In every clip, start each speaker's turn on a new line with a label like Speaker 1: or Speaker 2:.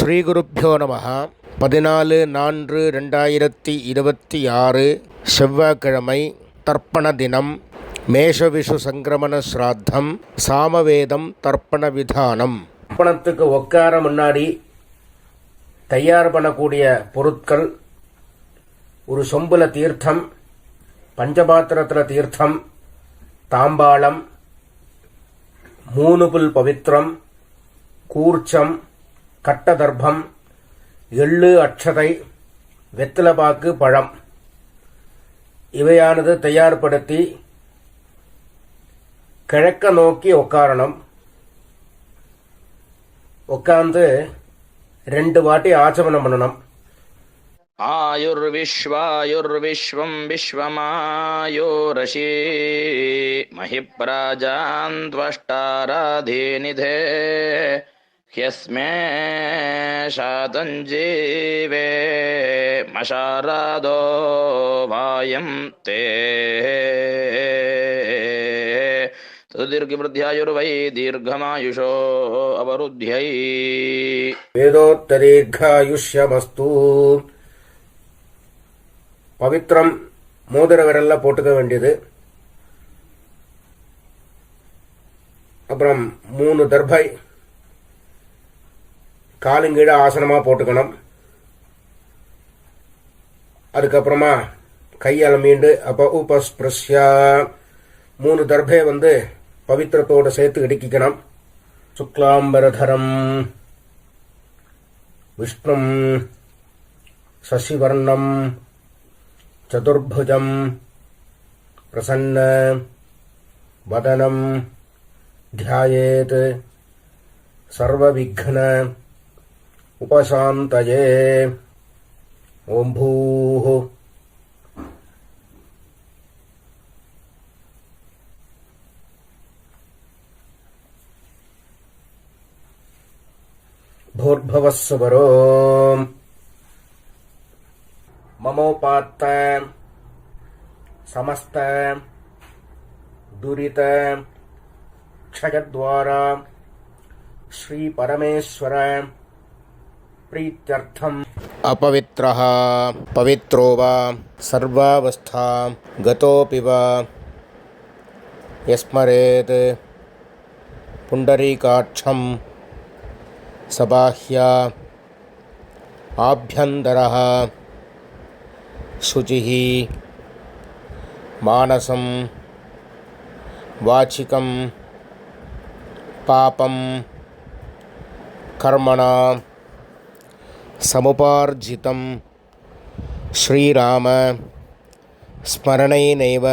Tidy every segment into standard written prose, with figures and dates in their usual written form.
Speaker 1: ஸ்ரீகுருப்போ நம. 14/4/2026 செவ்வாய்க்கிழமை. தர்ப்பண தினம். மேஷவிஷு சங்கிரமண ஸ்ராத்தம். சாமவேதம் தர்ப்பண விதானம். தர்ப்பணத்துக்கு உட்கார முன்னாடி தயார் பண்ணக்கூடிய பொருட்கள்: ஒரு சொம்புல தீர்த்தம், பஞ்சபாத்திரத்தில் தீர்த்தம், தாம்பாளம், 3 புல் பவித்திரம், கூர்ச்சம், கட்டதர்ப்பம், எள்ளு, அட்சதை, வெத்தலைப்பாக்கு, பழம் இவையானது தயார்படுத்தி கிழக்க நோக்கி உட்காரணும். உட்கார்ந்து 2 வாட்டி ஆச்சமனம் பண்ணணும்.
Speaker 2: ஆயுர்விஸ்வாயுர்விஸ்வம் விஸ்வமாயோரசி மஹிப்ராஜாந்த்வஷ்டாராதீநிதே ஹ்யஸ்மே ஷாதஞ்சீவே மஷாராதோ வாயம் தே தீர்க்கவிருத்தியாயுர்வை தீர்க்கமாயுஷோ அவருத்தியை.
Speaker 1: வேதோத்ததீர்காயுஷ்யமஸ்து. பவித்திரம் மோதிர விரல்ல போட்டுக்க வேண்டியது. அப்புறம் 3 தர்பை காலுங்கீழ ஆசனமா போட்டுக்கணும். அதுக்கப்புறமா கையால் மீண்டு உபஸ்பிருஷ்யா 3 தர்பை பவித்திரத்தோடு சேர்த்து இடுக்கிக்கணும். சுக்லாம்பரதரம் விஷ்ணும் சசிவர்ணம் சதுர்புஜம் பிரசன்ன வதனம் த்யாயேத் சர்வவிக்ன உபசாந்தயே. ஓம் பூः भूर्भुवः स्वरो ममोपात्त समस्त दुरित क्षयद्वारा श्री परमेश्वर प्रीत्यर्थम. अपवित्रः पवित्रो वा सर्वावस्थां गतोऽपि वा यस्मरेत् पुण्डरीकाक्षं सबाह्या आभ्यन्तरः शुचिः मानसं वाचिकं पापं कर्मणा समुपार्जितं श्रीराम स्मरणेनैव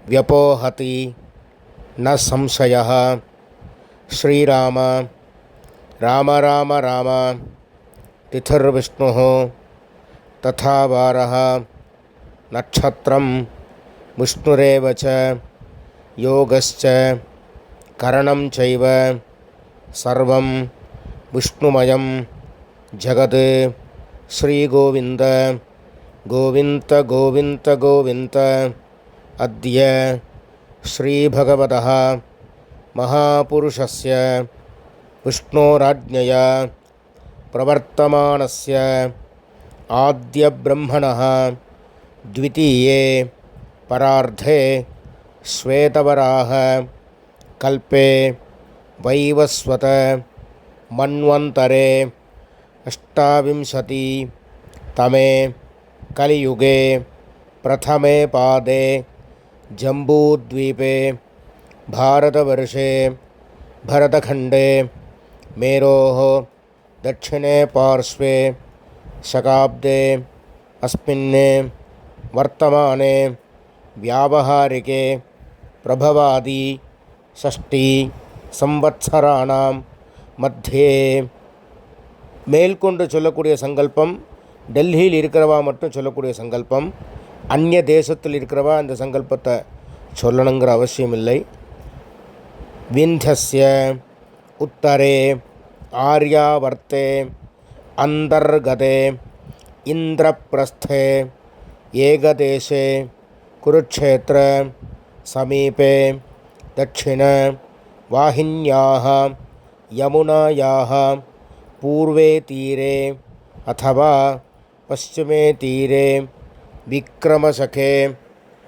Speaker 1: व्यपोहति न संशयः. श्रीराम राम राम राम तिथिर्विष्णुः तथा वारः नक्षत्रं विष्णुरेव च योगश्च करणं चैव सर्वं विष्णुमयं जगत्. श्रीगोविन्द गोविन्द गोविन्द गोविन्द. अद्य श्रीभगवतः महापुरुषस्य विष्णोराज्ञया प्रवर्तमानस्य आद्यब्रह्मणः द्वितीये परार्धे श्वेतवराह कल्पे वैवस्वत मन्वन्तरे 28तमे कलियुगे प्रथमे पादे जम्बूद्वीपे भारतवर्षे भरतखण्डे मेरोः दक्षिणे पार्श्वे शकाब्दे अस्मिन् वर्तमाने व्यावहारिके प्रभवादि 6 संवत्सराणां मध्ये. மேல்கொண்டு சொல்லக்கூடிய சங்கல்பம் டெல்லியில் இருக்கிறவா மட்டும் சொல்லக்கூடிய சங்கல்பம். அந்நிய தேசத்தில் இருக்கிறவா இந்த சங்கல்பத்தை சொல்லணுங்கிற அவசியம் இல்லை. விந்தியஸ்ய உத்தரே ஆர்யாவர்த்தே அந்தர்கதே இந்திரப்ரஸ்தே ஏகதேசே குருக்ஷேத்திர சமீபே தட்சிண வாஹின்யாः யமுனாயாः पूर्वे तीरे अथवा पश्चिमे तीरे विक्रमशके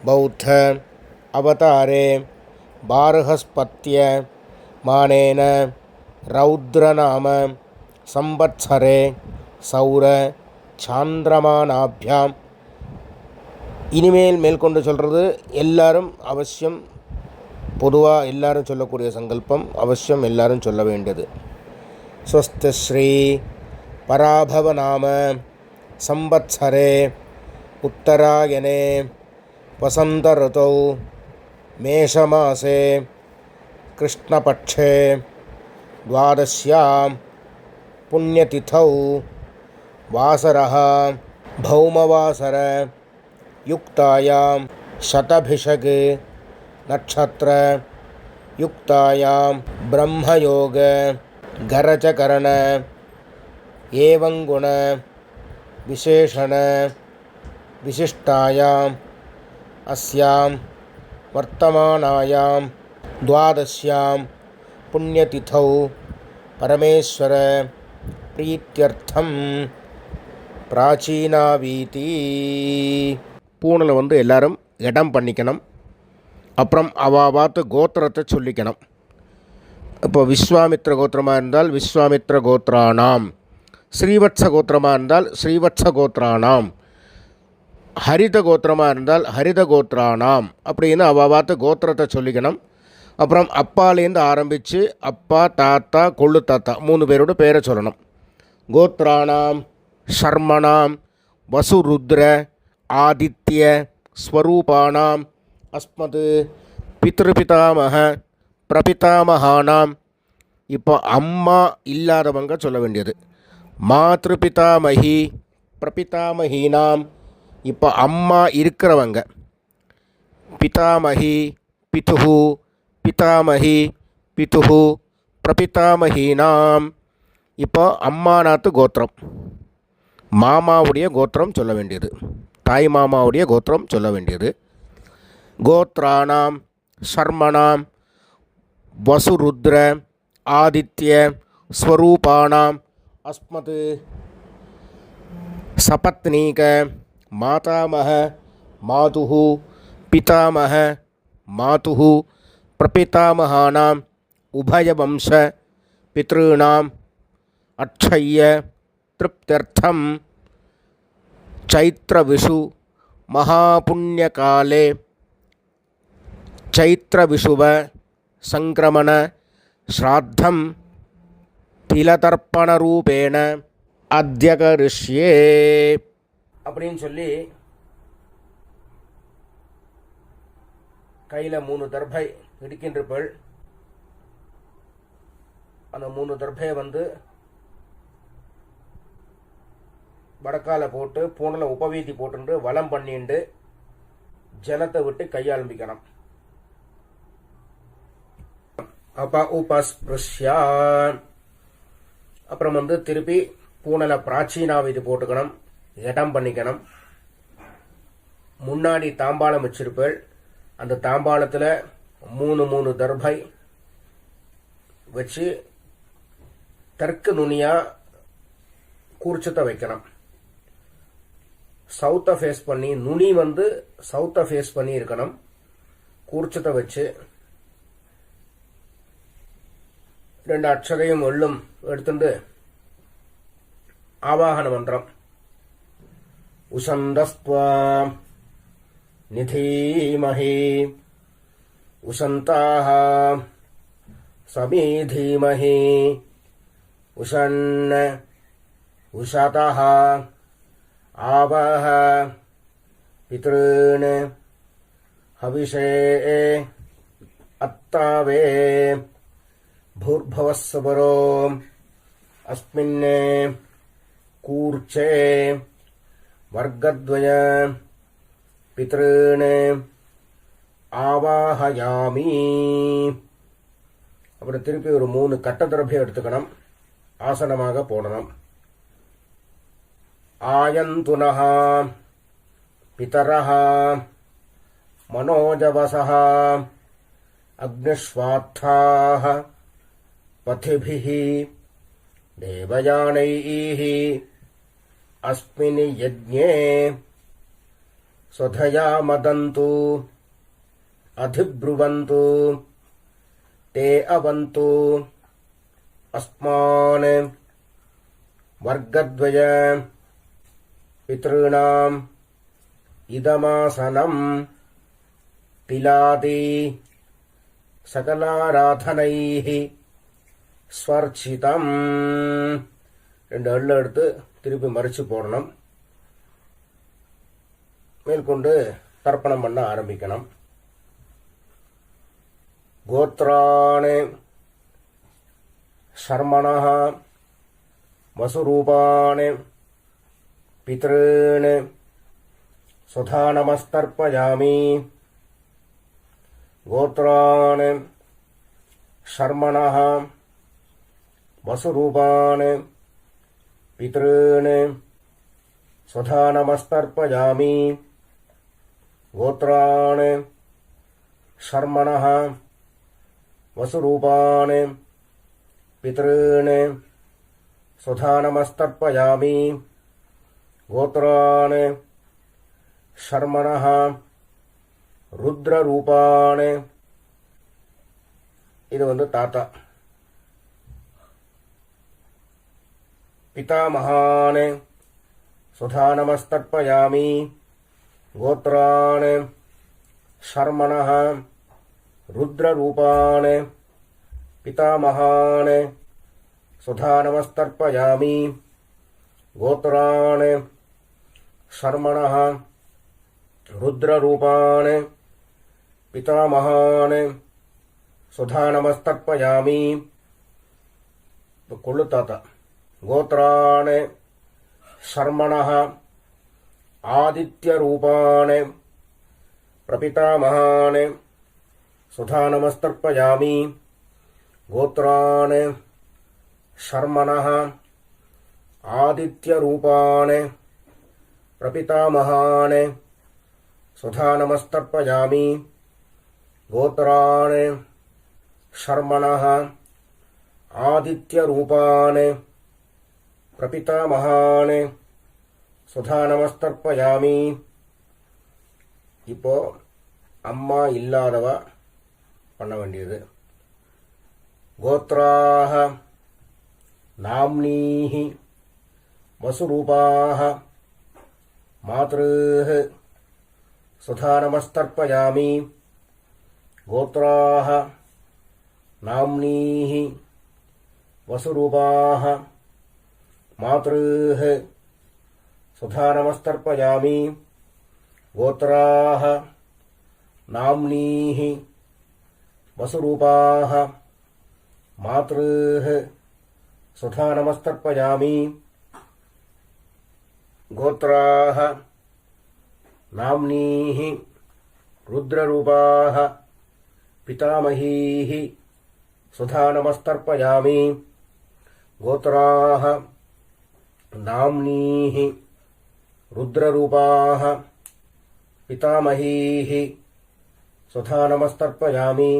Speaker 1: बौद्ध अवतारे बार्हस्पत्य मानेन रौद्रनाम संवत्सरे सौर சாந்திரமானாபியாம். இனிமேல் மேற்கொண்டு சொல்கிறது எல்லாரும் அவசியம், பொதுவாக எல்லாரும் சொல்லக்கூடிய சங்கல்பம், அவசியம் எல்லாரும் சொல்ல வேண்டியது. ஸ்வஸ்தி ஸ்ரீ பராபவநாம சம்வத்சரே உத்தராயணே வசந்த ऋतौ மேஷமாசே கிருஷ்ணபக்ஷே द्वादश्यां पुण्यतिथौ वासरः भौमवासर युक्तायां शतभिषग नक्षत्र युक्तायां ब्रह्मयोग गरजकरण एवंगुण विशेषण विशिष्टायाम् अस्यां वर्तमानायां द्वादश्यां पुण्यतिथौ परमेश्वर प्रीत्यर्थम பிராச்சீனாவீதி. பூணில் வந்து எல்லாரும் இடம் பண்ணிக்கணும். அப்புறம் அவாவாத்து கோத்திரத்தை சொல்லிக்கணும். இப்போ விஸ்வாமித்ர கோத்திரமாக இருந்தால் விஸ்வாமித்ர கோத்ரானாம், ஸ்ரீவத்ச கோத்திரமாக இருந்தால் ஸ்ரீவத்ச கோத்ரானாம், ஹரித கோத்திரமாக இருந்தால் ஹரித கோத்ரானாம் அப்படின்னு அவாவாத்து கோத்திரத்தை சொல்லிக்கணும். அப்புறம் அப்பாலேருந்து ஆரம்பித்து அப்பா, தாத்தா, கொள்ளு தாத்தா 3 பேரோட பேரை சொல்லணும். கோத்ரானாம் சர்மணாம் வசுருத்ர ஆதித்ய ஸ்வரூபானாம் அஸ்மது பித்ருபிதாமக பிரபிதாமகானாம். இப்போ அம்மா இல்லாதவங்க சொல்ல வேண்டியது மாத்ருபிதாமகி பிரபிதாமகீனாம். இப்போ அம்மா இருக்கிறவங்க பிதாமகி பிதுஹு பிதாமகி பிதுஹு பிரபிதாமகீனாம். இப்போ அம்மாநாத்து கோத்திரம், மாமாவுடைய கோத்திரம் சொல்ல வேண்டியது, தாய் மாமாவுடைய கோத்திரம் சொல்ல வேண்டியது. கோத்ரானாம் சர்மணாம் வசுருத்ர ஆதித்ய ஸ்வரூபானாம் அஸ்மத் சபத்னீக மாதாமக மாதுஹு பிதாமக மாதுஹு பிரபிதாமகானாம் உபயவம்ச பித்ருணாம் அட்சய்ய திருப்தியர்த்தம் சைத்ரவிஷு மகாபுண்யகாலே சைத்ரவிஷுவ சங்கிரமண ஸ்ராத்தம் திலதர்ப்பணரூபேண அத்யகரிஷ்யே அப்படின்னு சொல்லி கையில் 3 தர்பை இடிக்கின்றப்பள் அந்த 3 தர்பையை வந்து வடக்கால போட்டு பூணில் உபவீதி போட்டு வலம் பண்ணிண்டு ஜலத்தை விட்டு கையாளம்பிக்கணும். அப்ப உபஸ்பிருஷ்யா அப்புறம் வந்து திருப்பி பூனல பிராச்சீனாவீதி போட்டுக்கணும், இடம் பண்ணிக்கணும். முன்னாடி தாம்பாளம் வச்சிருப்பேள், அந்த தாம்பாளத்தில் 3 தர்பை வச்சு தெற்கு நுனியா கூர்ச்சத்தை வைக்கணும். சவுத்தை ஃபேஸ் பண்ணி, நுனி வந்து சவுத்தை ஃபேஸ் பண்ணி இருக்கணும். கூர்ச்சத்தை வச்சு 2 அட்சரையும் எள்ளும் எடுத்துட்டு ஆவாகன மந்திரம் உசந்தஸ்த்வா நிதீமஹி உசந்தாக சமீதீமஹி உஷன்ன உஷதஹ ஆவஹ பித்ருன் ஹவிஷே அத்தாவே भूर्भवस्वरो अस्मिन् कूर्चे वर्गद्वय पितॄन् ஆவாஹயாமி. அப்புறம் திருப்பி ஒரு 3 கட்ட திரவியம் எடுத்துக்கணும், ஆசனமாக போடணும். ஆயந்துனஹ பிதரஹ மனோஜவசஹ அக்னிஸ்வாத்தாஹ பதிபிஹ देवयानैः अस्मिन् यज्ञे स्वधया मदन्तु अधिब्रुवन्तु ते अवन्तु अस्मान् वर्गद्वय पितॄणाम् इदमासनं तिलादि सकलाराधनैः ஸ்வர்ச்சிதம். 2 அள்ளு எடுத்து திருப்பி மறிச்சு போடணும். மேற்கொண்டு தர்ப்பணம் பண்ண ஆரம்பிக்கணும். கோத்ராணி சர்மணः வசுரூபாணி பித்ருணி சுதா நமஸ்தர்ப்பயாமி. கோத்ராணி சர்மணः வசுரூபாணி பித்ருணி சுதா நமஸ்தர்ப்பயாமி. கோத்ராணி சர்மணः வசுரூபாணி பித்ருணி சுதா நமஸ்தர்ப்பயாமி. கோத்ராணி சர்மணः ருத்ரரூபாணி. இது தாத்தா. पितामहान् सुधा नमस्तर्पयामि. गोत्रान् शर्मणः रुद्ररूपान् पितामहान् सुधा नमस्तर्पयामि. गोत्रान् शर्मणः रुद्ररूपान् पितामहान् सुधा नमस्तर्पयामि. கொள்ளு தாத்தா. கோத்ராணி சர்மணः ஆதித்யரூபாணி பிரபிதாமகாணி சுதா நமஸ்தர்ப்பயாமி. கோத்ராணி சர்மணः ஆதித்யரூபாணி பிரபிதாமகாணி சுதா நமஸ்தர்ப்பயாமி. கோத்ராணி சர்மணः ஆதித்யரூபாணி பிரபிதாமகாணி சுதா நமஸ்தர்ப்பயாமி. இப்போ அம்மா இல்லாதவ பண்ண வேண்டியது. கோத்ராஹ நாம்னீஹ வசுரூபாஹ மாத்ருஹ சுதா நமஸ்தர்ப்பயாமி. கோத்ராஹ நாம்னீஹ வசுரூபாஹ மாத்ருஹ சுதா நமஸ்தர்ப்பயாமி. கோத்ராஹ நாம்னீஹ வசுரூபாஹ மாத்ருஹ சுதா நமஸ்தர்ப்பயாமி. கோத்ராஹ நாம்னீஹ ருத்ரரூபாஹ பிதாமஹீஹ சுதா நமஸ்தர்ப்பயாமி. கோத்ராஹ நாம்னீஹ ருத்ரரூபாஹ பிதாமஹீஹ சுதா நமஸ்தர்ப்பயாமி.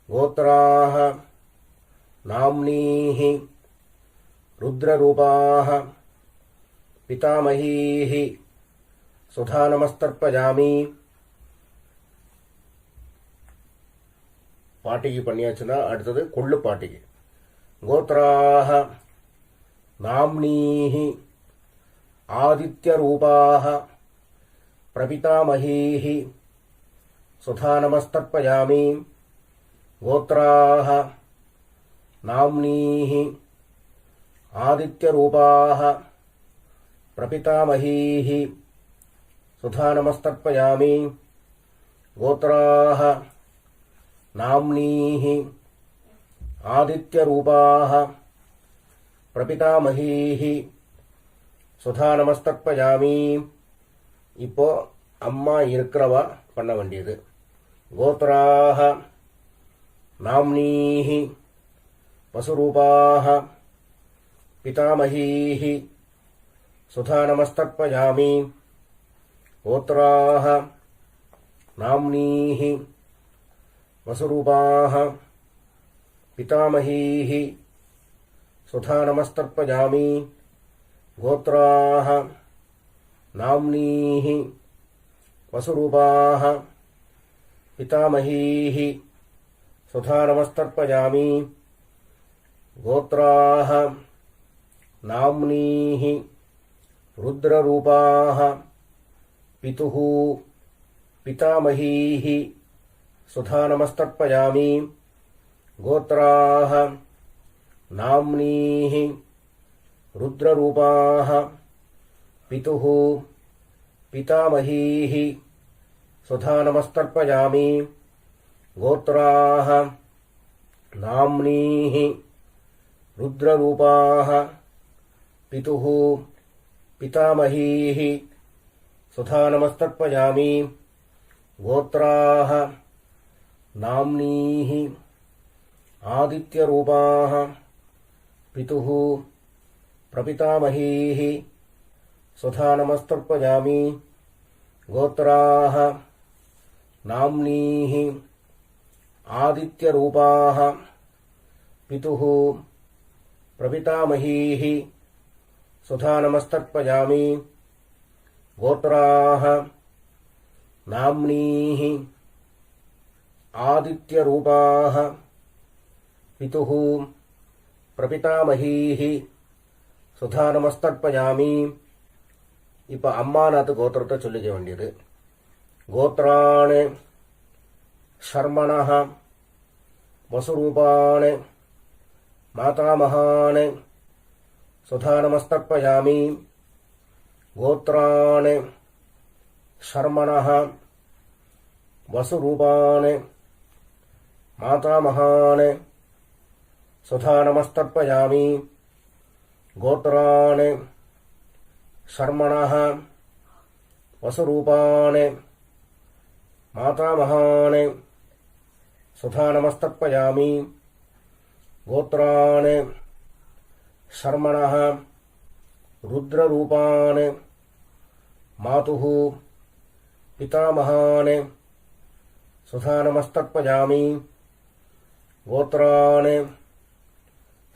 Speaker 1: கோத்ராஹ நாம்னீஹ ருத்ரரூபாஹ பிதாமஹீஹ சுதா நமஸ்தர்ப்பயாமி. பாட்டிக்கு பண்ணியாச்சுன்னா அடுத்தது கொள்ளு பாட்டிக்கு. கோத்ராஹ நாம்னீஹ ஆதித்யரூபாஹ பிரபிதாமஹீஹ சுதா நமஸ்தர்ப்பயாமி. கோத்ராஹ நாம்னீஹ ஆதித்யரூபாஹ பிரபிதாமஹீஹ சுதா நமஸ்தர்ப்பயாமி. கோத்ராஹ நாம்னீஹ ஆதித்யரூபாஹ பிரபிதாமஹீஹ சுதா நமஸ்தர்ப்பயாமி. இப்போ அம்மா இருக்கிறவா பண்ண வேண்டியது. கோத்ராஹ நாம்னீஹ வசுரூபாஹ பிதாமஹீஹ சுதா நமஸ்தர்ப்பயாமி. கோத்ராஹ நாம்னீஹ வசுரூபாஹ பிதாமஹீஹ सुधा नमस्तर्पयामि गोत्राः नाम्नीः वसुरूपाः पितामहीः सुधा नमस्तर्पयामि गोत्राः नाम्नीः रुद्ररूपाः पितुः पितामहीः सुधा नमस्तर्पयामि गोत्राः नाम्नीः रुद्ररूपाः पितुः पितामहीः सुधा नमस्तर्पयामि गोत्राः नाम्नीः रुद्ररूपाः पितुः पितामहीः सुधा नमस्तर्पयामि गोत्राः नाम्नीः आदित्यरूपाः पितुः प्रपितामहीः सुधा नमस्तर्पयामि गोत्राः नाम्नीः आदित्यरूपाः पितुः प्रपितामहीः सुधा नमस्तर्पयामि गोत्राः नाम्नीः आदित्यरूपाः पितुः प्रपितामहीः सुधा नमस्तर्पयामि இப்ப அம்மாநாத்து கோத்திரத்தை சொல்லிக்க வேண்டியது. கோத்ராணி ஷர்மணः வசுரூபாணி மாதாமகாணி சுதா நமஸ்தர்ப்பயாமி கோத்ராணி ஷர்மணः வசுரூபாணி மாதாமகாணி சுதா நமஸ்தர்ப்பயாமி கோத்ராணி ஷர்மணः வசுரூபாணி மாதாமகாணி சுதா நமஸ்தர்ப்பயாமி கோத்ராணி ஷர்மணः ருத்ரரூபாணி மாதுः பிதாமகாணி சுதா நமஸ்தர்ப்பயாமி கோத்ராணி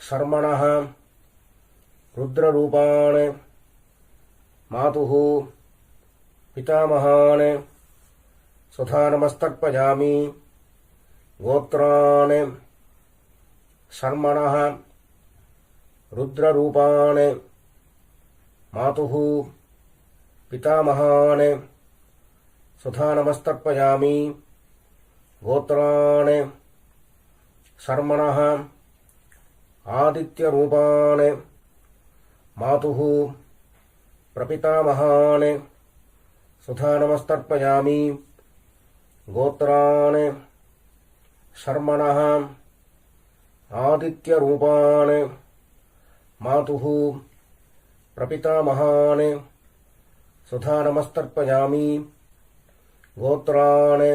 Speaker 1: ஷர்மணः ருத்ரரூபாணி मातुः पितामहान् सुधा नमस्तर्पयामि गोत्राणि शर्मणः रुद्ररूपाणि मातुः पितामहान् सुधा नमस्तर्पयामि गोत्राणि शर्मणः आदित्यरूपाणि मातुः प्रपितामहान् सुधा नमस्तर्पयामि गोत्राणि शर्मणः आदित्यरूपाणि मातुः प्रपितामहान् सुधा नमस्तर्पयामि गोत्राणि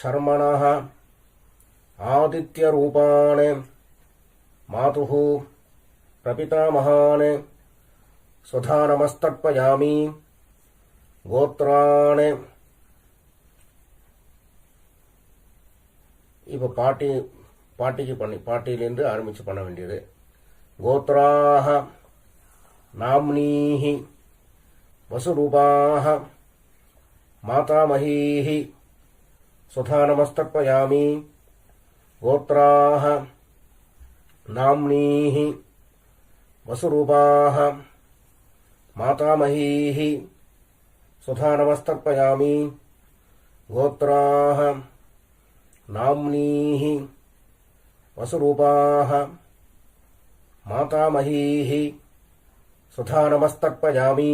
Speaker 1: शर्मणः आदित्यरूपाणि मातुः प्रपितामहान् सुधा नमस्तर्पयामि गोत्राणि இப்போ பாட்டிக்கு பாட்டியிலிருந்து ஆரம்பிச்சு பண்ண வேண்டியது. கோத்ராः நாம்னீः வசுரூபாः மாதாமஹீः சுதா நமஸ்தர்ப்பயாமி கோத்ராः நாம்னீः वसुरूपाः मातामहीः सुधा नमस्तर्पयामि गोत्राः नाम्नीः वसुरूपाः मातामहीः सुधा नमस्तर्पयामि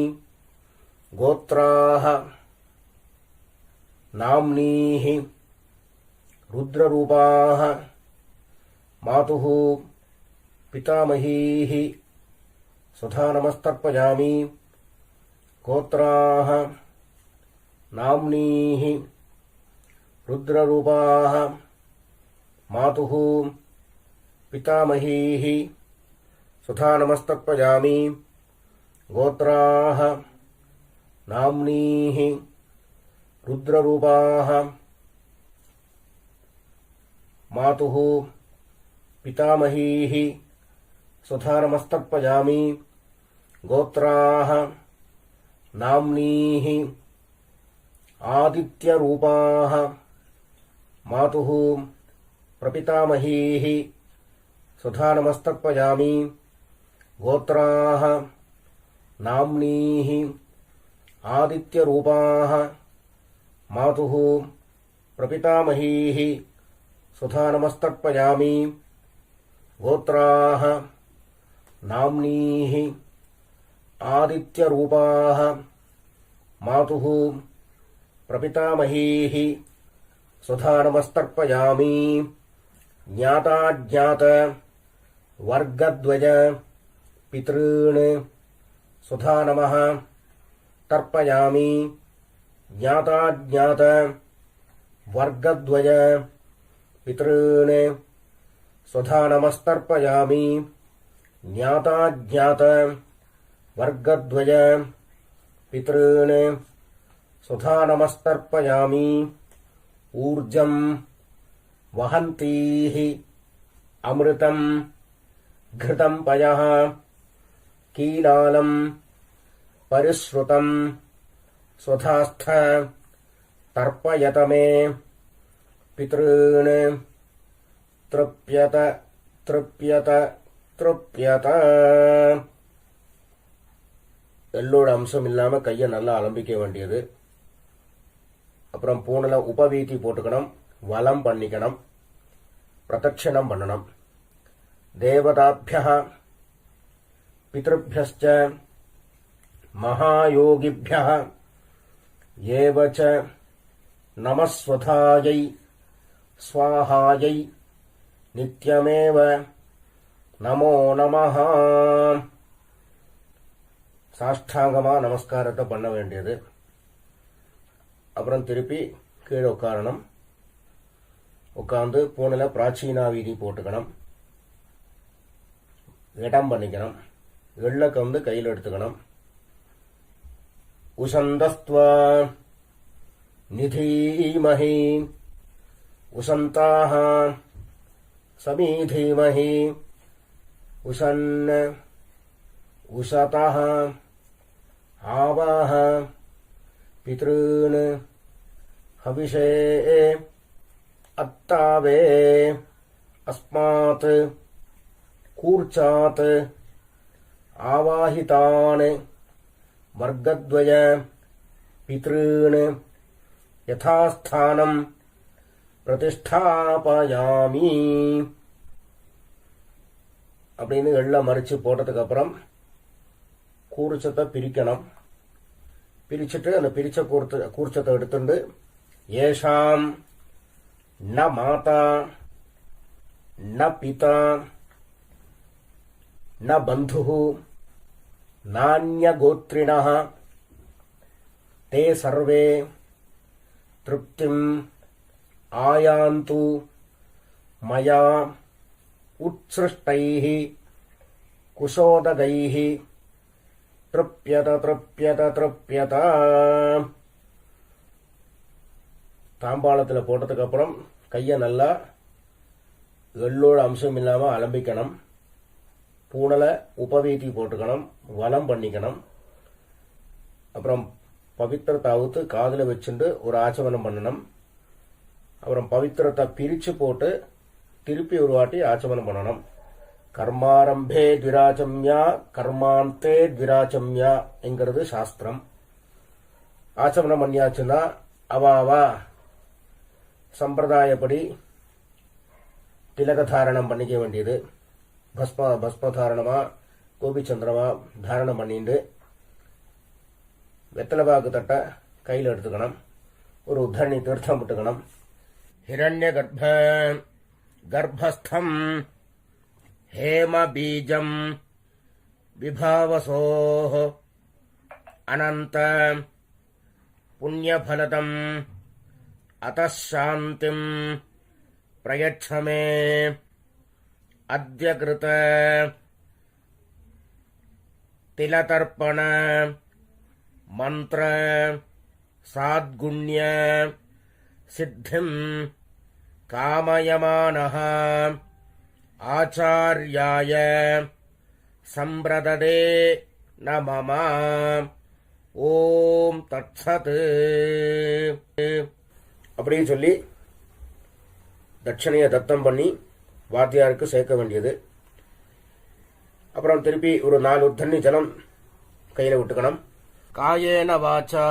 Speaker 1: गोत्राः नाम्नीः रुद्ररूपाः मातुः पितामहीः सुधा नमस्तर्पयामि गोत्राः नाम्नीः रुद्ररूपाः मातुः पितामहीः सुधा नमस्तर्पयामि गोत्राः नाम्नीः रुद्ररूपाः मातुः पितामहीः सुधानमस्तर्पयामि गोत्राः नाम्नीः आदित्यरूपाः मातुः प्रपितामहीः सुधानमस्तर्पयामि गोत्राः नाम्नीः आदित्यरूपाः मातुः प्रपितामहीः सुधानमस्तर्पयामि गोत्राः नाम्नीः आदित्यरूपाः मातुः प्रपितामहीः सुधानमस्तर्पयामि ज्ञाताज्ञात वर्गद्वय पितॄन् सुधानमः तर्पयामि ज्ञाताज्ञात वर्गद्वय पितॄन् सुधानमस्तर्पयामि ज्ञाताज्ञात वर्गद्वय पितॄन् सुधानमस्तर्पयामि ऊर्जं वहन्तीः अमृतं घृतं पयः कीलालं परिश्रुतं स्वधास्थ तर्पयत मे पितॄन् तृप्यत तृप्यत तृप्यत எள்ளோட அம்சம் இல்லாம கையை நல்லா அலம்பிக்க வேண்டியது. அப்புறம் பூனல உபவீதி போட்டுக்கணும், வலம் பண்ணிக்கணும், பிரதட்சணம் பண்ணணும். தேவதாபியः பித்ருभ्यश्च महायोगिभ्यः एव च नमस्वधायै स्वाहायै नित्यमेव நமோ நமஹ. சாஷ்டாங்கமா நமஸ்காரத்தை பண்ண வேண்டியது. அப்புறம் திருப்பி கீழே உட்காரணும். உட்கார்ந்து பூனில பிராச்சீனா வீதி போட்டுக்கணும், இடம் பண்ணிக்கணும், எள்ளக்க வந்து கையில் எடுத்துக்கணும். உசந்தஸ்த்வா நிதீமஹி உசந்தாக சமீதீமஹி உசன் உஷதः ஆவாஹ பித்ருன் ஹவிஷே அத்தாவே அஸ்மாத் கூர்ச்சாத் ஆவாஹிதான் வர்க்கத்வய பித்ருன் யதாஸ்தானம் பிரதிஷ்டாபயாமி அப்படின்னு எள்ள மறிச்சு போட்டதுக்கு அப்புறம் கூர்ச்சத்தை பிரிக்கணும். பிரிச்சுட்டு அந்த பிரிச்ச கூர்ச்சத்தை எடுத்துட்டு ஏஷாம் ந மாதா ந பிதா ந பந்து நான்யகோத்ரிணः தே சர்வே திருப்திம் ஆயாந்து மயா உத்ஸ்ருஷ்டைः குஷோதகைः திருப்யத திருப்யத திருப்யத. தாம்பாளத்தில் போட்டதுக்கு அப்புறம் கையை நல்லா எள்ளோட அம்சம் இல்லாம அலம்பிக்கணும். பூனலை உபவீதி போட்டுக்கணும், வலம் பண்ணிக்கணும். அப்புறம் பவித்திரத்தை அவுத்து காதில் வச்சுட்டு ஒரு ஆச்சமனம் பண்ணணும். அப்புறம் பவித்திரத்தை பிரிச்சு போட்டு திருப்பி ஒரு வாட்டி ஆச்சமனம் பண்ணணும். கர்மாரம்பே த்விராச்சம்யா கர்மாந்தே த்விராச்சம்யா என்கிறது சாஸ்திரம். ஆச்சமனம் பண்ணியாச்சுன்னா அவாவா சம்பிரதாயப்படி திலகதாரணம் பண்ணிக்க வேண்டியது. பஸ்மதாரணமா கோபிச்சந்திரமா தாரணம் பண்ணிட்டு வெத்தலைபாக்கு தட்டை கையில் எடுத்துக்கணும். ஒரு உத்தரணி தீர்த்தம் விட்டுக்கணும். ஹிரண்ய கர்ப்பஸ்தம் हेम बीजं विभावसोः अनंत पुण्यफलदम् अतः शान्तिं प्रयच्छ मे अद्य कृत तिलतर्पण मंत्र साद्गुण्य सिद्धिं कामयमानः आचार्याय சம்பிரததே ந மம. ஓம் தத்சத் அப்படின்னு சொல்லி தட்சணையை தத்தம் பண்ணி வாத்தியாருக்கு சேர்க்க வேண்டியது. அப்புறம் திருப்பி ஒரு 4 தண்ணி ஜலம் கையில் விட்டுக்கணும். காயேன வாச்சா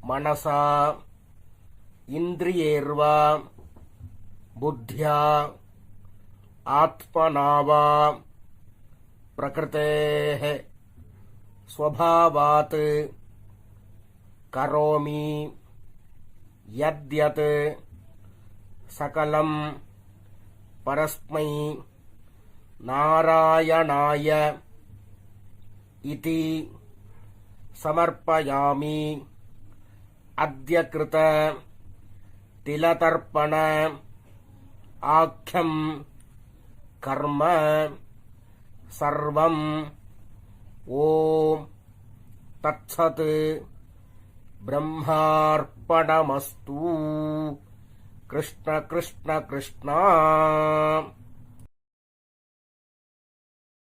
Speaker 1: மனசா இந்திரியேர்வா புத்தியா ஆத்மனாவா பிரகிருதேஹ ஸ்வபாவாத் கரோமி யத்யத் சகலம் பரஸ்மை நாராயணாய இதி சமர்ப்பயாமி. அத்ய கிருத திலதர்ப்பண ஆக்யம் கர்ம சர்வம். ஓம் தத்சத் பிரம்மார்ப்பணமஸ்து. கிருஷ்ண கிருஷ்ண கிருஷ்ணா.